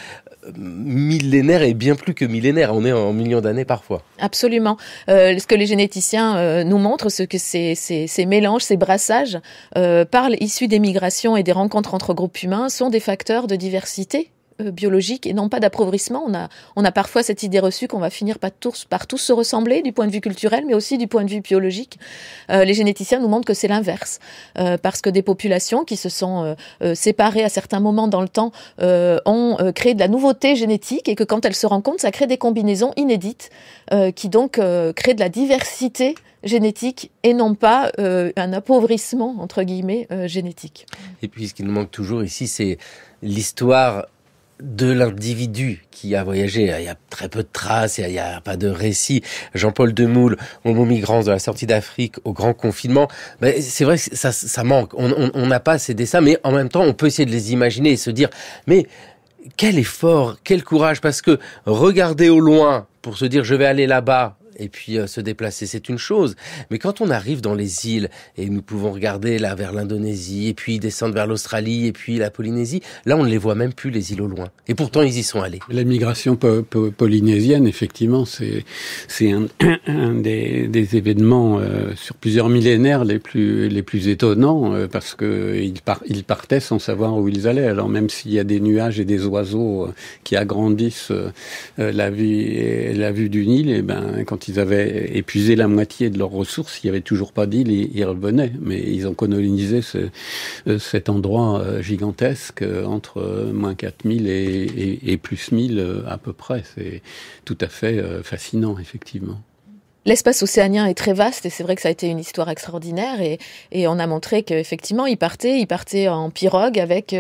millénaire et bien plus que millénaire. On est en millions d'années parfois. Absolument. Ce que les généticiens nous montrent, c'est que ces mélanges, ces brassages, issus des migrations et des rencontres entre groupes humains, sont des facteurs de diversité biologique et non pas d'appauvrissement. On a parfois cette idée reçue qu'on va finir par tous se ressembler du point de vue culturel, mais aussi du point de vue biologique. Les généticiens nous montrent que c'est l'inverse, parce que des populations qui se sont séparées à certains moments dans le temps ont créé de la nouveauté génétique et que quand elles se rencontrent, ça crée des combinaisons inédites qui donc créent de la diversité génétique et non pas un appauvrissement, entre guillemets, génétique. Et puis, ce qui nous manque toujours ici, c'est l'histoire de l'individu qui a voyagé. Il y a très peu de traces, il n'y a pas de récit. Jean-Paul Demoule, Homo migrans, de la sortie d'Afrique au grand confinement. Mais c'est vrai que ça manque. On n'a pas ces dessins, mais en même temps, on peut essayer de les imaginer et se dire, mais quel effort, quel courage, parce que regarder au loin pour se dire je vais aller là-bas, et puis se déplacer, c'est une chose. Mais quand on arrive dans les îles, et nous pouvons regarder là vers l'Indonésie, et puis descendre vers l'Australie, et puis la Polynésie, là on ne les voit même plus, les îles au loin. Et pourtant ils y sont allés. La migration polynésienne, effectivement, c'est un des événements sur plusieurs millénaires les plus étonnants, parce que ils partaient sans savoir où ils allaient. Alors même s'il y a des nuages et des oiseaux qui agrandissent la vue d'une île, et ben quand ils avaient épuisé la moitié de leurs ressources, il n'y avait toujours pas d'île, ils revenaient. Mais ils ont colonisé cet endroit gigantesque entre moins 4000 et plus 1000 à peu près. C'est tout à fait fascinant, effectivement. L'espace océanien est très vaste et c'est vrai que ça a été une histoire extraordinaire et on a montré qu'effectivement ils partaient en pirogue avec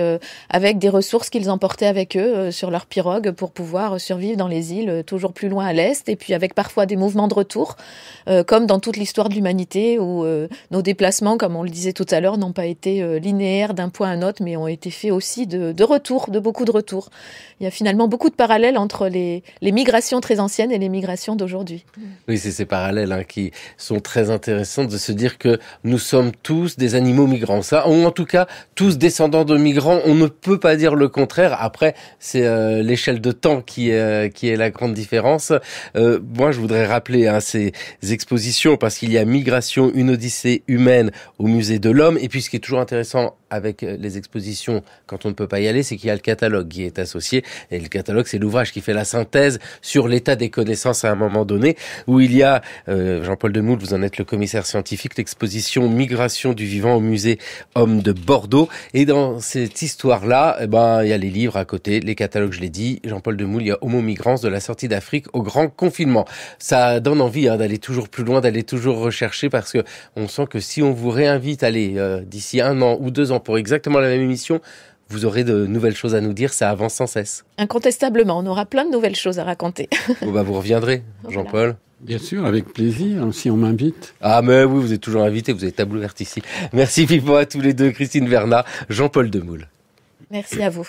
des ressources qu'ils emportaient avec eux sur leur pirogue pour pouvoir survivre dans les îles toujours plus loin à l'est et puis avec parfois des mouvements de retour comme dans toute l'histoire de l'humanité où nos déplacements, comme on le disait tout à l'heure, n'ont pas été linéaires d'un point à un autre mais ont été faits aussi de retours, de beaucoup de retours. Il y a finalement beaucoup de parallèles entre les migrations très anciennes et les migrations d'aujourd'hui. Oui, c'est ces parallèles qui sont très intéressants de se dire que nous sommes tous des animaux migrants. Ça, ou en tout cas, tous descendants de migrants. On ne peut pas dire le contraire. Après, c'est l'échelle de temps qui est la grande différence. Moi, je voudrais rappeler ces expositions parce qu'il y a Migration, une odyssée humaine au musée de l'Homme. Et puis, ce qui est toujours intéressant avec les expositions, quand on ne peut pas y aller, c'est qu'il y a le catalogue qui est associé. Et le catalogue, c'est l'ouvrage qui fait la synthèse sur l'état des connaissances à un moment donné, où il y a, Jean-Paul Demoule, vous en êtes le commissaire scientifique, l'exposition Migration du vivant au musée Homme de Bordeaux. Et dans cette histoire-là, il y a les livres à côté, les catalogues, je l'ai dit. Jean-Paul Demoule, il y a Homo migrans, de la sortie d'Afrique au grand confinement. Ça donne envie d'aller toujours plus loin, d'aller toujours rechercher, parce que on sent que si on vous réinvite, d'ici 1 an ou 2 ans pour exactement la même émission, vous aurez de nouvelles choses à nous dire, ça avance sans cesse. Incontestablement, on aura plein de nouvelles choses à raconter. Vous reviendrez, Jean-Paul. Bien sûr, avec plaisir, si on m'invite. Ah mais oui, vous êtes toujours invité, vous êtes table ouverte ici. Merci vivement à tous les deux, Christine Vernat, Jean-Paul Demoule. Merci à vous.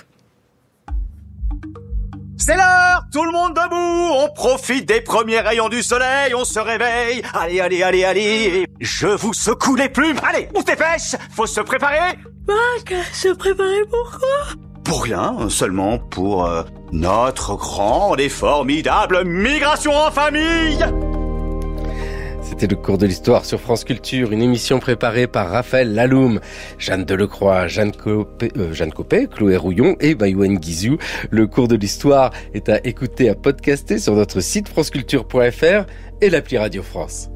C'est l'heure, tout le monde debout, on profite des premiers rayons du soleil, on se réveille, allez, je vous secoue les plumes, allez, on se dépêche, faut se préparer. Se préparer pourquoi? Pour rien, seulement pour notre grande et formidable migration en famille. C'était le cours de l'histoire sur France Culture, une émission préparée par Raphaël Laloum, Jeanne Delecroix, Jeanne Copé, Chloé Rouillon et Bayouen Guizou. Le cours de l'histoire est à écouter, à podcaster sur notre site franceculture.fr et l'appli Radio France.